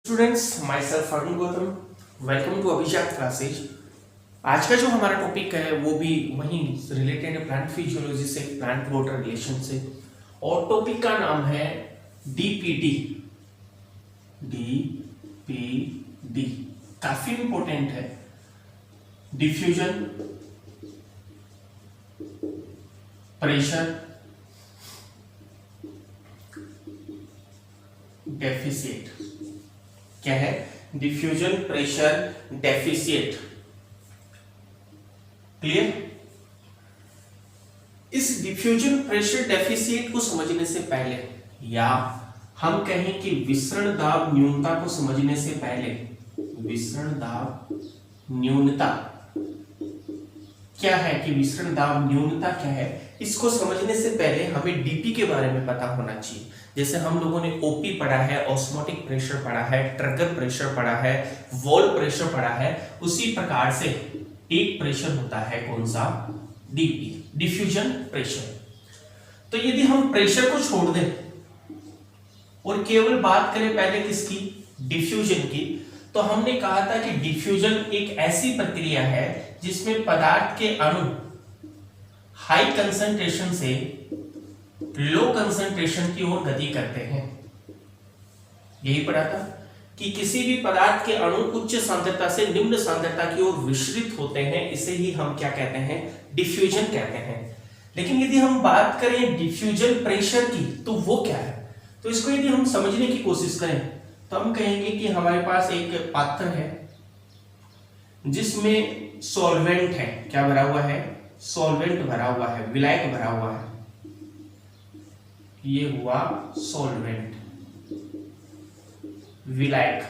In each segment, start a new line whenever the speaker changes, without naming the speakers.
Students, myself Arun Gautam, welcome to Abhijat classes. आज का जो हमारा टॉपिक है वो भी वहीं रिलेटेड है प्लांट फिजियोलॉजी से, प्लांट वाटर रिलेशन से, और टॉपिक का नाम है डीपीडी। डीपीडी काफी इंपॉर्टेंट है। Diffusion pressure deficit. क्या है? Diffusion pressure deficit. क्लियर? इस डिफ्यूजन प्रेशर डेफिसिट को समझने से पहले, या हम कहें कि विसरण दाब न्यूनता को समझने से पहले, विसरण दाब न्यूनता क्या है, कि विसरण दाब न्यूनता क्या है, इसको समझने से पहले हमें डीपी के बारे में पता होना चाहिए। जैसे हम लोगों ने ओपी पढ़ा है, ऑस्मोटिक प्रेशर पढ़ा है, ट्रिगर प्रेशर पढ़ा है, वॉल प्रेशर पढ़ा है, उसी प्रकार से एक प्रेशर होता है कौन सा? DP, diffusion pressure. तो यदि हम प्रेशर को छोड़ दें और केवल बात करें पहले किसकी? डिफ्यूजन की, तो हमने कहा था कि डिफ्यूजन एक ऐसी प्रक्रिया है जिसमें पदार्थ के अणु हाई कंसंट्रेशन से लो कंसंट्रेशन की ओर गति करते हैं। यही पढ़ा था कि किसी भी पदार्थ के अणु उच्च सांद्रता से निम्न सांद्रता की ओर विचलित होते हैं, इसे ही हम क्या कहते हैं? डिफ्यूजन कहते हैं। लेकिन यदि हम बात करें डिफ्यूजन प्रेशर की, तो वो क्या है? तो इसको यदि हम समझने की कोशिश करें तो हम कहेंगे कि हमारे पास एक पात्र है जिसमें सॉल्वेंट है। क्या भरा हुआ है? सॉल्वेंट भरा हुआ है, विलायक भरा हुआ है। ये हुआ सॉल्वेंट, विलायक।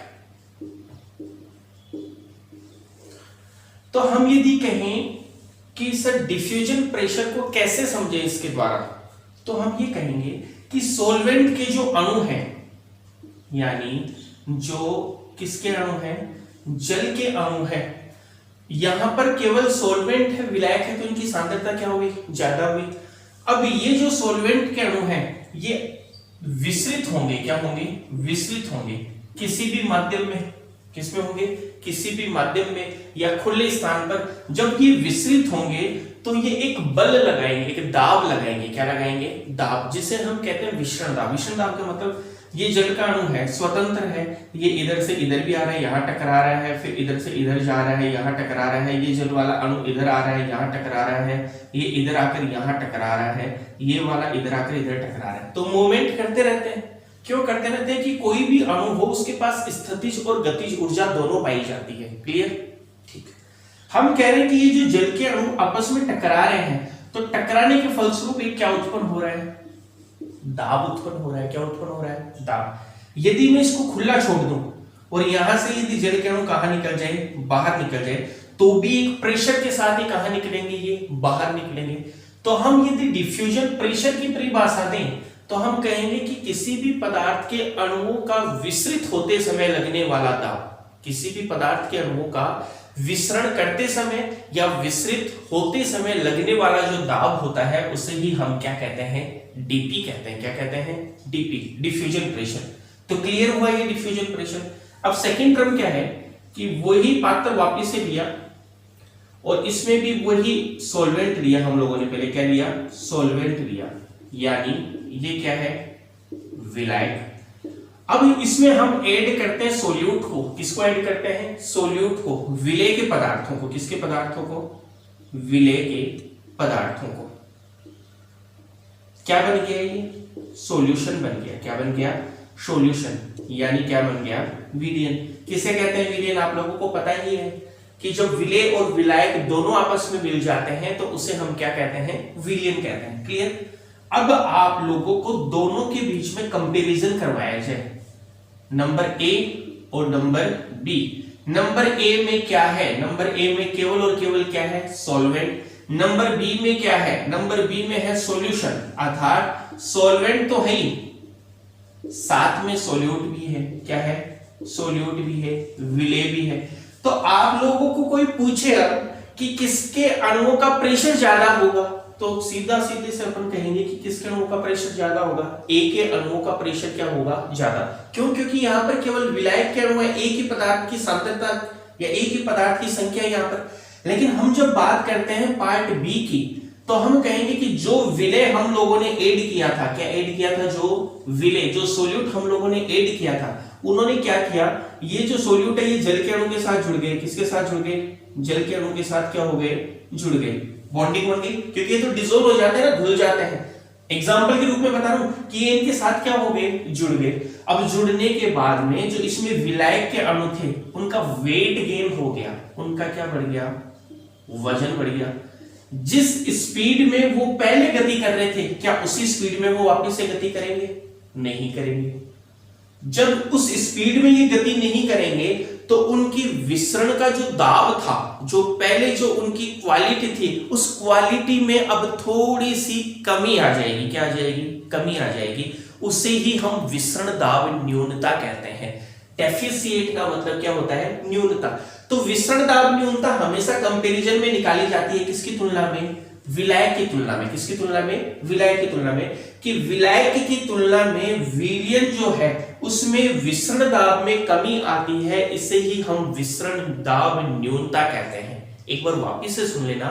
तो हम यदि कहें कि सर डिफ्यूजन प्रेशर को कैसे समझे इसके द्वारा, तो हम ये कहेंगे कि सॉल्वेंट के जो अणु हैं, यानी जो किसके अणु हैं? जल के अणु हैं। यहां पर केवल सॉल्वेंट है, विलायक है, तो इनकी सांद्रता क्या हुई? ज्यादा हुई। अब ये जो सॉल्वेंट के अणु हैं ये विसरित होंगे। क्या होंगे? विसरित होंगे किसी भी माध्यम में। किसमें होंगे? किसी भी माध्यम में या खुले स्थान पर। जब ये विसरित होंगे तो ये एक बल लगाएंगे, एक दाब लगाएंगे। क्या लगाएंगे? दाब, जिसे हम कहते हैं विसरण दाब। विसरण दाब का मतलब ये जल का अणु है, स्वतंत्र है, ये इधर से इधर भी आ रहा है, यहां टकरा रहा है, फिर इधर से इधर जा रहा है, यहां टकरा रहा है, ये जल वाला अणु इधर आ रहा है, यहां टकरा रहा है, ये इधर आकर यहां टकरा रहा है, ये वाला इधर आकर इधर टकरा रहा है। तो मूवमेंट करते रहते हैं। क्यों करते रहते हैं? कि कोई भी अणु हो उसके पास स्थितिज और गतिज ऊर्जा दोनों पाई जाती है। क्लियर? ठीक। हम कह रहे हैं कि ये जो जल के अणु आपस में टकरा रहे हैं, तो टकराने के फलस्वरूप एक क्या उत्पन्न हो रहा है? दाब उत्पन्न हो रहा है। क्या उत्पन्न हो रहा है? दाब। यदि मैं इसको खुला छोड़ दूं और यहां से यदि जल के अणु कहां निकल जाए? बाहर निकल जाए, तो भी एक प्रेशर के साथ ही कहां निकलेंगे? ये बाहर निकलेंगे। तो हम यदि डिफ्यूजन प्रेशर की परिभाषा दें तो हम कहेंगे कि किसी भी पदार्थ के अणुओं का विसरित होते समय लगने वाला दाब, किसी भी पदार्थ के अणुओं का विसरण करते समय या विसरित होते समय लगने वाला जो दाब होता है उसे ही हम क्या कहते हैं? डीपी कहते हैं। क्या कहते हैं? DP, diffusion pressure. तो क्लियर हुआ ये डिफ्यूजन प्रेशर। अब सेकंड टर्म क्या है कि वही पात्र वापिस से लिया और इसमें भी वही सॉल्वेंट लिया। हम लोगों ने पहले क्या लिया? सॉल्वेंट लिया, यानी ये क्या है? विलायक। अब इसमें हम ऐड करते हैं सोल्यूट को। किसको ऐड करते हैं? सोल्यूट को, विलेय के पदार्थों को। किसके पदार्थों को? विलेय के पदार्थों को। क्या बन गया? ये सॉल्यूशन बन गया। क्या बन गया? सॉल्यूशन, यानी क्या बन गया? विलयन। किसे कहते हैं विलयन? आप लोगों को पता ही है कि जब विलेय और विलायक दोनों आपस में मिल जाते हैं तो उसे हम क्या कहते हैं? विलयन कहते हैं। क्लियर? अब आप लोगों को दोनों के बीच में कंपैरिजन करवाया जाए, नंबर ए और नंबर बी। नंबर ए में क्या है? नंबर ए में केवल और केवल क्या है? सॉल्वेंट। नंबर बी में क्या है? नंबर बी में है सॉल्यूशन, अर्थात सॉल्वेंट तो है ही, साथ में सोल्यूट भी है। क्या है? सोल्यूट भी है, विलेय भी है। तो आप लोगों को कोई पूछे अब कि किसके अणुओं का प्रेशर ज्यादा होगा, तो सीधा सीधे से अपन कहेंगे कि किसके अणुओं का प्रेशर ज्यादा होगा, ए के अणुओं का प्रेशर क्या होगा, ज्यादा। क्यों? क्योंकि यहाँ पर केवल विलायक के अणु है, एक ही पदार्थ की सांद्रता या एक ही पदार्थ की संख्या है यहाँ पर। लेकिन हम जब बात करते हैं पार्ट बी की, तो हम कहेंगे कि जो विलय हम लोगों ने ऐड किया था, क्या ऐड किया था, जो विलय, जो सोल्यूट हम लोगों ने ऐड किया था, उन्होंने क्या किया, ये जो सोल्यूट है ये जल के अणु के साथ जुड़ गए। किसके साथ जुड़ गए? जल के अणु के साथ क्या हो गए, जुड़ गए, बॉन्डिंग बन गई, क्योंकि ये तो डिसोल्व हो जाते हैं ना, घुल जाते हैं। एग्जाम्पल के रूप में बता रहा हूं कि ये इनके साथ क्या हो गए, जुड़ गए। अब जुड़ने के बाद में जो इसमें विलायक के अणु थे उनका वेट गेन हो गया, उनका क्या बढ़ गया, वजन बढ़ गया। जिस स्पीड में वो पहले गति कर रहे थे, क्या उसी स्पीड में वो वापस से गति करेंगे? नहीं करेंगे। जब उस स्पीड में ये गति नहीं करेंगे तो उनकी विसरण का जो दाब था, जो पहले जो उनकी क्वालिटी थी, उस क्वालिटी में अब थोड़ी सी कमी आ जाएगी। क्या आ जाएगी? कमी आ जाएगी। उसे ही हम विसरण दाब न्यूनता कहते हैं। डेफिशिएट का मतलब क्या होता है? न्यूनता। तो विसरण दाब न्यूनता हमेशा कंपैरिजन में निकाली जाती है, किसकी तुलना में? विलायक की तुलना में। किसकी तुलना में? विलायक की तुलना में। कि विलायक की तुलना में विलयन जो है उसमें विसरण दाब में कमी आती है, इसे ही हम विसरण दाब न्यूनता कहते हैं। एक बार वापिस से सुन लेना।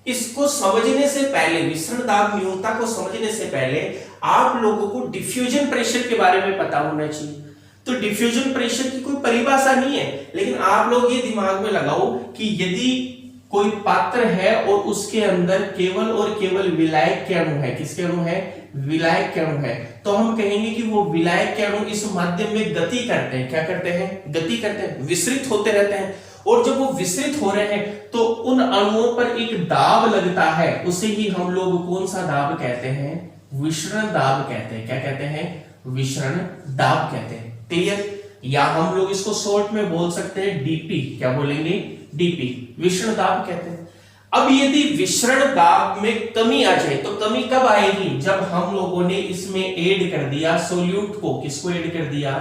इसको समझने से पहले, विसरण दाब न्यूनता को समझने से पहले आप लोगों को डिफ्यूजन प्रेशर के बारे में पता होना चाहिए। तो डिफ्यूजन प्रेशर की कोई परिभाषा नहीं है, लेकिन आप लोग ये दिमाग में लगाओ कि यदि कोई पात्र है और उसके अंदर केवल और केवल विलायक के अणु है, किसके अणु है? विलायक के अणु है, तो हम कहेंगे कि वो विलायक के अणु इस माध्यम में गति करते हैं। क्या करते हैं? गति करते हैं, विसरित होते रहते हैं। और जब वो विसरित हो रहे हैं तो उन अणुओं पर एक दाब लगता है, उसे ही हम लोग कौन सा दाब कहते हैं? विसरण दाब कहते हैं। क्या कहते हैं? विसरण दाब कहते हैं। क्लियर? या हम लोग इसको शॉर्ट में बोल सकते हैं डीपी। क्या बोलेंगे? डीपी, विसरण दाब कहते हैं। अब यदि विसरण दाब में कमी आ जाए तो कमी कब आएगी? जब हम लोगों ने इसमें ऐड कर दिया सोल्यूट को। किसको ऐड कर दिया?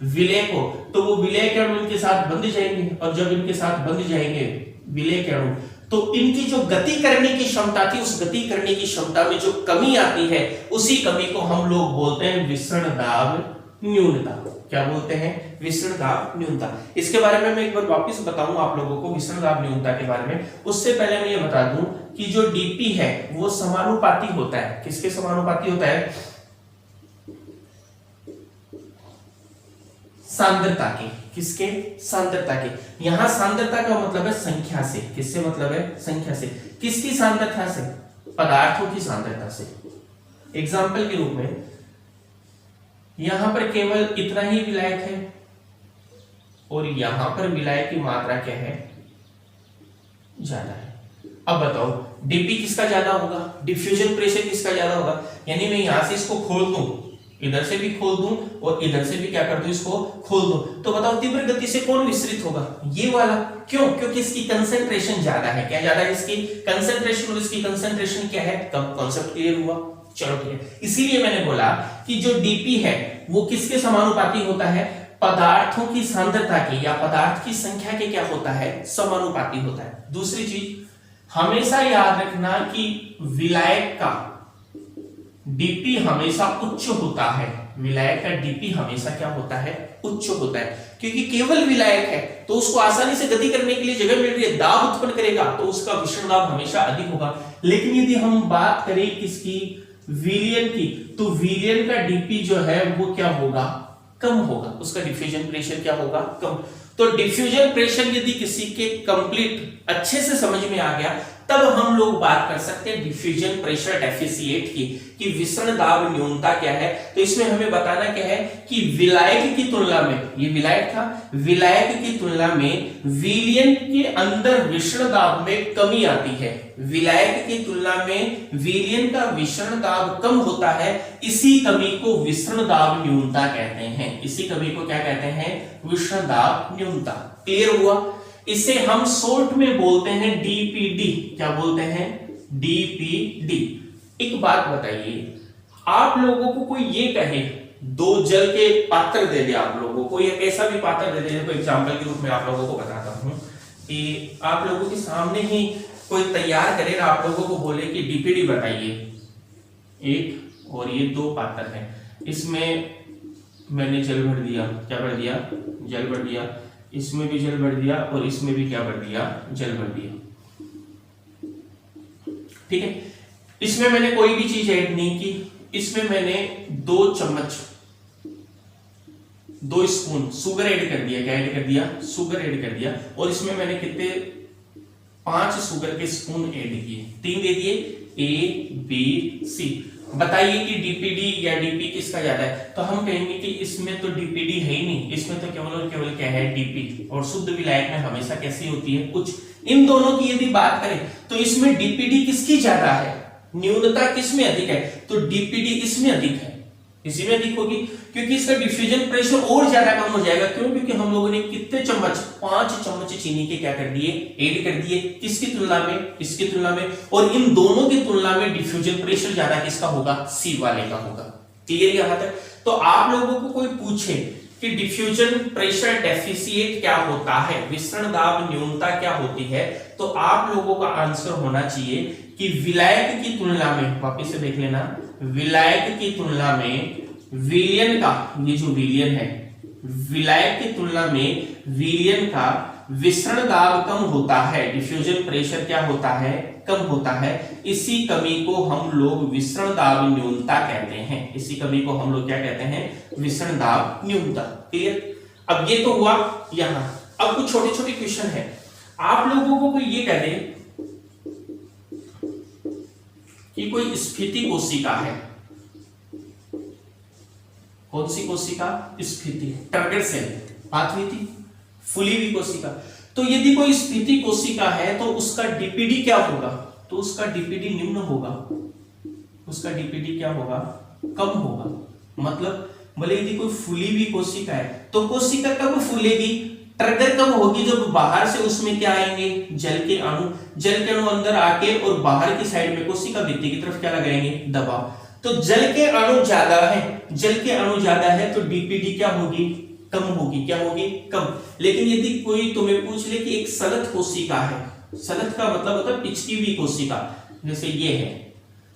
विलय को। तो वो विलय के अणु इनके साथ बंध जाएंगे, और जब इनके साथ बंध जाएंगे विलय के अणु, तो इनकी जो गति करने की क्षमता थी, उस गति करने की क्षमता में जो कमी आती है, उसी कमी को हम लोग बोलते हैं विसरण दाब न्यूनता। क्या बोलते हैं? विसरण दाब न्यूनता। इसके बारे में मैं एक बार वापस बताऊं आप लोगों को विसरण दाब न्यूनता के बारे में। उससे पहले मैं ये बता दूं कि जो डीपी है वो समानुपाती होता है। किसके समानुपाती होता है? सांद्रता के। किसके? सांद्रता के। यहां सांद्रता का मतलब है संख्या से। किससे मतलब है? संख्या से। किसकी सांद्रता से? पदार्थों की सांद्रता से। एग्जाम्पल के रूप में यहां पर केवल इतना ही विलायक है और यहां पर विलायक की मात्रा क्या है? ज्यादा है। अब बताओ डीपी किसका ज्यादा होगा? डिफ्यूजन प्रेशर किसका ज्यादा होगा? यानी मैं यहां से इसको खोल दूं, इधर से भी खोल दूं और इधर से भी क्या कर दूं, इसको खोल दूं, तो बताओ तीव्र गति से कौन विसरित होगा? ये वाला। क्यों? क्योंकि इसकी कंसंट्रेशन ज्यादा है। क्या ज्यादा है? इसकी कंसंट्रेशन। और इसकी कंसंट्रेशन क्या है? कब? कॉन्सेप्ट क्लियर हुआ? चलो ठीक है। इसीलिए मैंने बोला कि जो डीपी है वो किसके समानुपाती होता है? पदार्थों की सांद्रता के या पदार्थ की संख्या के क्या होता है? समानुपाती होता है। दूसरी चीज हमेशा याद रखना कि विलायक का डीपी हमेशा उच्च होता है। विलायक का डीपी हमेशा क्या होता है? उच्च होता है, क्योंकि केवल विलायक है तो उसको आसानी से गति करने के लिए जगह मिल रही है, दाब उत्पन्न करेगा तो उसका विसरण दाब हमेशा अधिक होगा। लेकिन यदि हम बात करें किसकी? विलयन की, तो विलयन का डीपी जो है वो क्या होगा? कम होगा। उसका डिफ्यूजन प्रेशर क्या होगा? कम। तो डिफ्यूजन प्रेशर यदि किसी के कंप्लीट अच्छे से समझ में आ गया तब हम लोग बात कर सकते हैं डिफ्यूजन प्रेशर डेफिशिएट की, कि विसरण दाब न्यूनता क्या है। तो इसमें हमें बताना क्या है कि विलायक की तुलना में, ये विलायक था, विलायक की तुलना में विलयन के अंदर विसरण दाब में कमी आती है। विलायक की तुलना में विलयन का विसरण दाब कम होता है। इसी कमी को विसरण दाब न्यूनता कहते हैं। इसी कमी को क्या कहते हैं? विसरण दाब न्यूनता। क्लियर हुआ? इसे हम शॉर्ट में बोलते हैं डीपीडी। क्या बोलते हैं? डीपीडी। एक बात बताइए, आप लोगों को कोई ये कहे दो जल के पात्र दे दे, आप लोगों को एक ऐसा भी पात्र दे दे, तो एग्जांपल के रूप में आप लोगों को बताता हूं कि आप लोगों के सामने ही कोई तैयार करे ना आप लोगों को बोले कि डीपीडी बताइए, एक और ये दो पात्र है, इसमें मैंने जल भर दिया, क्या भर दिया, जल भर दिया, इसमें भी जल भर दिया और इसमें भी क्या भर दिया, जल भर दिया, ठीक है। इसमें मैंने कोई भी चीज ऐड नहीं की, इसमें मैंने 2 चम्मच 2 स्पून शुगर ऐड कर दिया, क्या ऐड कर दिया, शुगर ऐड कर दिया, और इसमें मैंने कितने 5 शुगर के स्पून ऐड किए, 3 दे दिए, ए बी सी। बताइए कि डीपीडी या डीपी किसका ज्यादा है, तो हम कहेंगे कि इसमें तो डीपीडी है ही नहीं, इसमें तो केवल और केवल क्या है, डीपी। और शुद्ध विलायक में हमेशा कैसी होती है, कुछ। इन दोनों की यदि बात करें तो इसमें डीपीडी किसकी ज्यादा है, न्यूनता किसमें अधिक है, तो डीपीडी इसमें अधिक है, इसी में अधिक होगी, क्योंकि इसका डिफ्यूजन प्रेशर और ज्यादा कम हो जाएगा। क्यों, क्योंकि हम लोगों ने कितने चम्मच, 5 चम्मच चीनी के क्या कर दिए, ऐड कर दिए, किसकी तुलना में, इसकी तुलना में, और इन दोनों की तुलना में डिफ्यूजन प्रेशर ज्यादा किसका होगा, सी वाले का होगा। क्लियर यहां तक। तो आप लोगों को कोई पूछे कि डिफ्यूजन प्रेशर डेफिशिएट क्या होता है, विसरण दाब न्यूनता क्या होती है, तो आप लोगों का आंसर होना चाहिए कि विलायक की तुलना में, वापिस से देख लेना, विलायक की तुलना में विलयन का, ये जो विलयन है, विलायक की तुलना में विलयन का विसरण दाब कम होता है, डिफ्यूजन प्रेशर क्या होता है, कम होता है। इसी कमी को हम लोग विसरण दाब न्यूनता कहते हैं, इसी कमी को हम लोग क्या कहते हैं, विसरण दाब न्यूनता। क्लियर। अब ये तो हुआ यहां। अब कुछ छोटे छोटे क्वेश्चन है, आप लोगों को कोई ये कह दे कि कोई स्फीति कोशिका है, कौन सी कोशिका, स्फीति, टारगेट सेल, बात हुई थी, फूली हुई कोशिका। तो यदि कोई स्फीति कोशिका है तो उसका डीपीडी क्या होगा, तो उसका डीपीडी निम्न होगा, उसका डीपीडी क्या होगा, कम होगा। मतलब भले यदि कोई फूली हुई कोशिका है तो कोशिका कब फूलेगी, ट्रिगर कब होगी, जब बाहर से उसमें क्या आएंगे, जल के अणु, जल के अणु अंदर आके और बाहर की साइड में कोशिका भित्ति की तरफ क्या लगाएंगे, दबाव। तो जल के अणु ज्यादा है, जल के अणु ज्यादा है तो डीपीडी क्या होगी, कम होगी, क्या होगी, कम। लेकिन यदि कोई तुम्हें पूछ ले कि एक सलत कोशिका है, सलत का मतलब होता है पिचकी हुई कोशिका, जैसे ये है,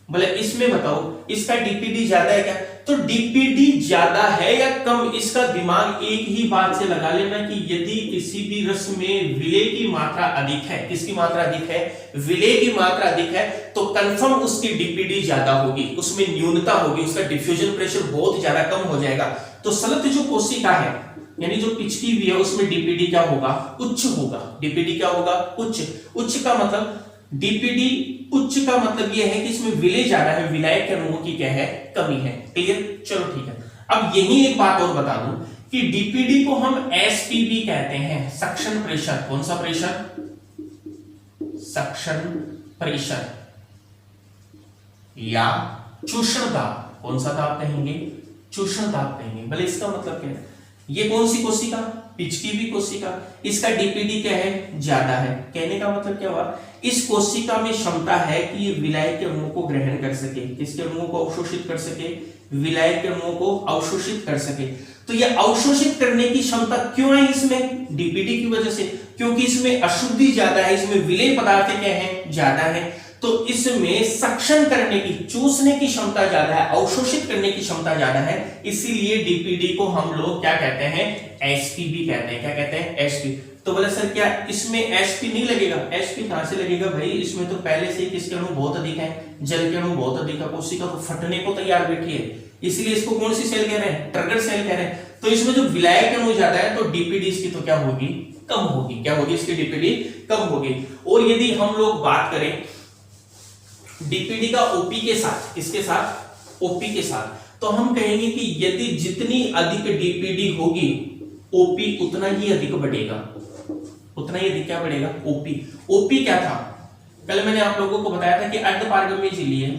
बोले इसमें बताओ इसका डीपीडी ज्यादा है क्या, तो डीपीडी ज्यादा है या कम, इसका दिमाग एक ही बात से लगा लेना कि यदि किसी भी रस में विलेय की मात्रा अधिक है, किसकी मात्रा अधिक है, विलेय की मात्रा अधिक है, तो कंफर्म उसकी डीपीडी ज्यादा होगी, उसमें न्यूनता होगी, उसका डिफ्यूजन प्रेशर बहुत ज्यादा कम हो जाएगा। तो सलत जो कोशिका है यानी जो पिचकी हुई है उसमें डीपीडी क्या होगा, उच्च होगा। डीपीडी क्या होगा, उच्च। उच्च का मतलब डीपीडी उच्च का मतलब यह है कि इसमें विलेय ज्यादा है, विलायक के अणुओं की क्या है, कमी है। क्लियर, चलो ठीक है। अब यही एक बात और बता दूं कि डीपीडी को हम एसपीबी कहते हैं, सक्शन प्रेशर। कौन सा प्रेशर, सक्शन प्रेशर, या चूषण दाब। कौन सा दाब कहेंगे, चूषण दाब कहेंगे। भले इसका मतलब क्या है, ये कौन सी कोशिका, पिचकी हुई कोशिका, इसका डीपीडी क्या है, ज्यादा है। कहने का मतलब क्या हुआ, इस कोशिका में क्षमता है कि ये विलायक के अणुओं को ग्रहण कर सके, किसके अणुओं को अवशोषित कर सके, विलायक के अणुओं को अवशोषित कर सके। तो ये अवशोषित करने की क्षमता क्यों है इसमें, डीपीडी की वजह से, क्योंकि इसमें अशुद्धि ज्यादा है, इसमें विलेय पदार्थ क्या है, ज्यादा है। तो इसमें सक्शन करने की, चूसने की क्षमता ज्यादा है, अवशोषित करने की क्षमता ज्यादा है, इसीलिए डीपीडी को हम लोग क्या कहते हैं, एसपीबी कहते हैं। क्या कहते हैं, एसपी। तो बोले सर क्या इसमें एसपी नहीं लगेगा, एसपी कहां से लगेगा भाई, इसमें तो पहले से ही किसके अणु बहुत अधिक है, जल के अणु बहुत अधिक है, कोशिका तो फटने को तैयार बैठी है, इसलिए इसको कौन सी सेल कह रहे हैं, ट्रिगर सेल कह रहे हैं। तो इसमें जो विलायक अणु ज्यादा है तो डीपीडी इसकी तो क्या होगी, कम होगी। क्या होगी, इसकी डीपीडी कम होगी। और यदि हम लोग बात करें डीपीडी का ओपी के साथ, किसके साथ, ओपी के साथ, तो हम कहेंगे कि यदि जितनी अधिक डीपीडी होगी ओपी उतना ही अधिक बढ़ेगा, उतना ही अधिक क्या बढ़ेगा, ओपी। ओपी क्या था, कल मैंने आप लोगों को बताया था कि अर्धपारगम्य झिल्ली है,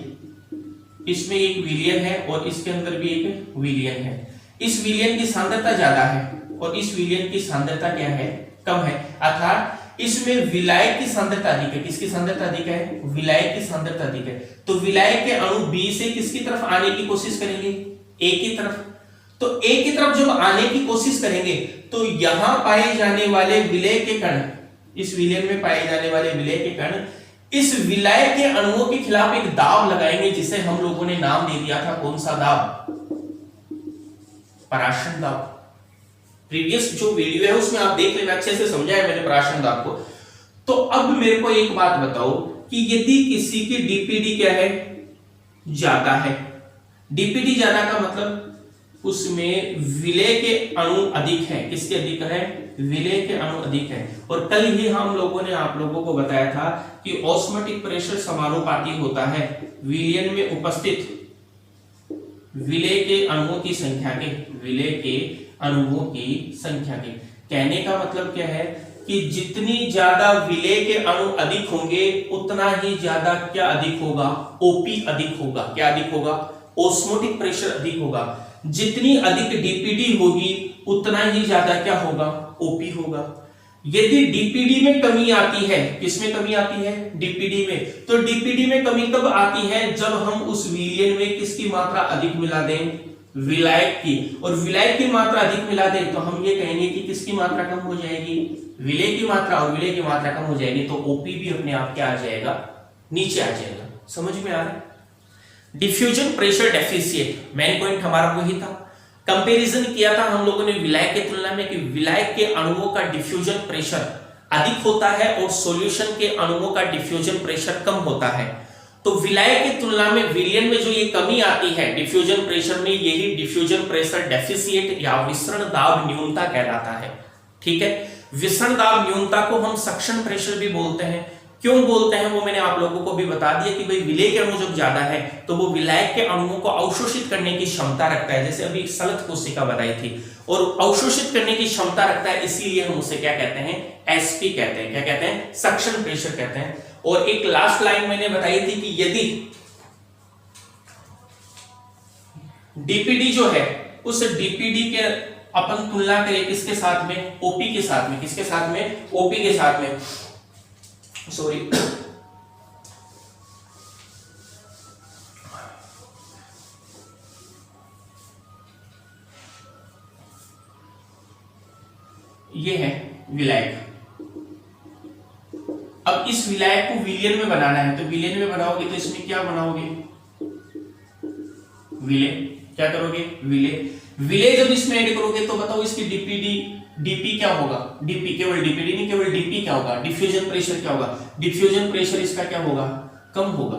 इसमें एक विलयन है और इसके अंदर भी एक विलयन है। इस विलयन की सांद्रता ज्यादा है और इस विलयन की सांद्रता क्या है, कम है। अर्थात इसमें विलायक की सांद्रता अधिक है, किसकी सांद्रता अधिक है, विलायक की सांद्रता अधिक है। तो विलायक के अणु बी से किसकी तरफ आने की कोशिश करेंगे, ए की तरफ। तो ए की तरफ जब आने की कोशिश करेंगे तो यहां पाए जाने वाले विलेय के कण, इस विलयन में पाए जाने वाले विलेय के कण इस विलय के अणुओं के खिलाफ एक दाब लगाएंगे जिसे हम लोगों ने नाम दे दिया था, कौन सा दाब? पराशर दाब। प्रीवियस जो वीडियो है उसमें आप देख लेना, अच्छे से समझा है मैंने पराशर दाब को। तो अब मेरे को एक बात बताओ कि यदि किसी की डीपीडी क्या है, ज्यादा है, डीपीडी ज्यादा का मतलब उसमें विलय के अणु अधिक है। किसके अधिक है? विलय के अणु अधिक है। और कल ही हम लोगों ने आप लोगों को बताया था कि ऑस्मोटिक प्रेशर समानुपाती होता है विलयन में उपस्थित विलय के अणुओं की संख्या के, विलय के अणुओं की संख्या के। कहने का मतलब क्या है कि जितनी ज्यादा विलय के अणु अधिक होंगे उतना ही ज्यादा क्या अधिक होगा? ओपी अधिक होगा। क्या अधिक होगा? ऑस्मोटिक प्रेशर अधिक होगा। जितनी अधिक डीपीडी होगी उतना ही ज्यादा क्या होगा? ओपी होगा। यदि डीपीडी में कमी आती है, किसमें कमी आती है? डीपीडी में। तो डीपीडी में कमी कब आती है? जब हम उस विलयन में किसकी मात्रा अधिक मिला दें? विलायक की। और विलायक की मात्रा अधिक मिला दें तो हम ये कहेंगे कि किसकी मात्रा कम हो जाएगी? विलय की मात्रा। और विलय की मात्रा कम हो जाएगी तो ओपी भी अपने आप क्या आ जाएगा? नीचे आ जाएगा। समझ में आ रहा है? Diffusion pressure deficient main point हमारा वही था। कंपैरिजन किया था हम लोगों ने विलायक की तुलना में कि विलायक के अणुओं का डिफ्यूजन प्रेशर अधिक होता है और सॉल्यूशन के अणुओं का डिफ्यूजन प्रेशर कम होता है। तो विलायक की तुलना में विलयन में जो ये कमी आती है डिफ्यूजन प्रेशर में, यही डिफ्यूजन प्रेशर डेफिशिएंट या विसरण दाब न्यूनता कहलाता है। ठीक है, विसरण दाब न्यूनता को हम सक्शन प्रेशर भी बोलते हैं। क्यों बोलते हैं वो मैंने आप लोगों को भी बता दिया कि भाई विलय के अणु जब ज्यादा है तो वो विलायक के अणुओं को अवशोषित करने की क्षमता रखता है, जैसे अभी सलत कोशिका बताई थी, और अवशोषित करने की क्षमता रखता है, इसीलिए हम उसे क्या कहते हैं? एसपी कहते हैं। क्या कहते हैं? सक्शन प्रेशर कहते हैं। और एक लास्ट लाइन मैंने बताई थी कि यदि डीपीडी जो है उस डीपीडी के अपन तुलना करें किसके साथ में? ओपी के साथ में। किसके साथ में? ओपी के साथ में। सॉरी, ये है विलायक। अब इस विलायक को विलयन में बनाना है, तो विलयन में बनाओगे तो इसमें क्या बनाओगे? विलय। क्या करोगे? विलय। विलय जब इसमें ऐड करोगे तो बताओ इसकी डीपीडी डीपी क्या होगा? डीपी, केवल डीपीडी नहीं, केवल डीपी क्या होगा? डिफ्यूजन प्रेशर क्या होगा? डिफ्यूजन प्रेशर इसका क्या होगा? कम होगा।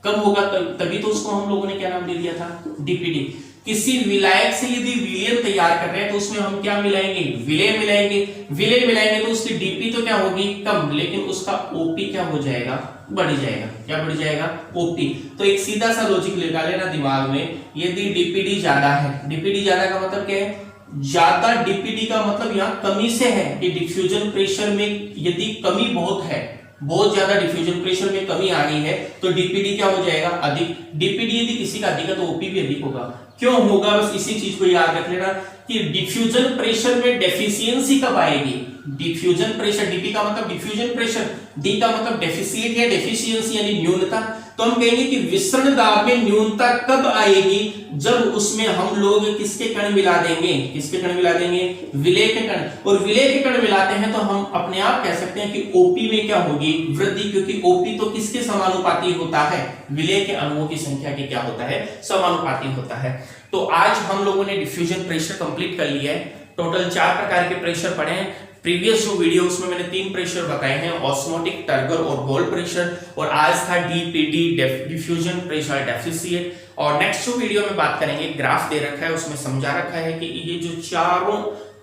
कम होगा तभी तो उसको हम लोगों ने क्या नाम दे दिया था? डीपीडी। किसी विलायक से यदि विलयन तैयार कर रहे हैं तो उसमें हम क्या मिलाएंगे? विलय मिलाएंगे। विलय मिलाएंगे तो उसकी डीपी तो क्या होगी? कम, लेकिन उसका ओपी क्या हो जाएगा? बढ़ जाएगा। क्या बढ़ जाएगा? ओपी। तो एक सीधा सा लॉजिक लगा लेना दिमाग में, यदि डीपीडी ज्यादा है, डीपीडी ज्यादा का मतलब क्या है? ज्यादा डीपीडी का मतलब यहां कमी से है कि डिफ्यूजन प्रेशर में यदि कमी बहुत है, बहुत ज्यादा डिफ्यूजन प्रेशर में कमी आ गई है तो डीपीडी क्या हो जाएगा? अधिक। डीपीडी यदि किसी का अधिक है तो ओपी भी अधिक होगा। क्यों होगा? बस इसी चीज को याद रख लेना कि डिफ्यूजन प्रेशर में डेफिशिएंसी कब आएगी? डिफ्यूजन प्रेशर, डीपी का मतलब डिफ्यूजन प्रेशर, डी का मतलब डेफिशिएंट या डेफिशिएंसी यानी न्यूनता। तो हम कहेंगे कि विसरण दाब में न्यूनता कब आएगी? जब उसमें हम लोग किसके कण मिला देंगे? किसके कण मिला देंगे? विलय के कण। और विलय के कण मिलाते हैं तो हम अपने आप कह सकते हैं कि ओपी में क्या होगी? वृद्धि, क्योंकि ओपी तो किसके समानुपाती होता है? विलय के अणुओं की संख्या के क्या होता है? समानुपाती होता है। तो आज हम लोगों ने डिफ्यूजन प्रेशर कंप्लीट कर लिया है। टोटल 4 प्रकार के प्रेशर पढ़े हैं। प्रीवियस जो वीडियो उसमें मैंने 3 प्रेशर बताए हैं, ऑस्मोटिक, टर्गर और बॉल प्रेशर, और आज था डीपीडी डिफ्यूजन प्रेशर डेफिशिएंट। और नेक्स्ट जो वीडियो में बात करेंगे, ग्राफ दे रखा है उसमें समझा रखा है कि ये जो चारों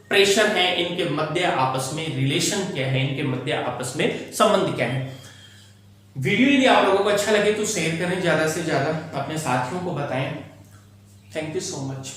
प्रेशर हैं इनके मध्य आपस में रिलेशन क्या है, इनके मध्य आपस में संबंध क्या है। वीडियो यदि आप लोगों को अच्छा लगे तो शेयर करें, ज्यादा से ज्यादा अपने साथियों को बताएं। Thank you so much.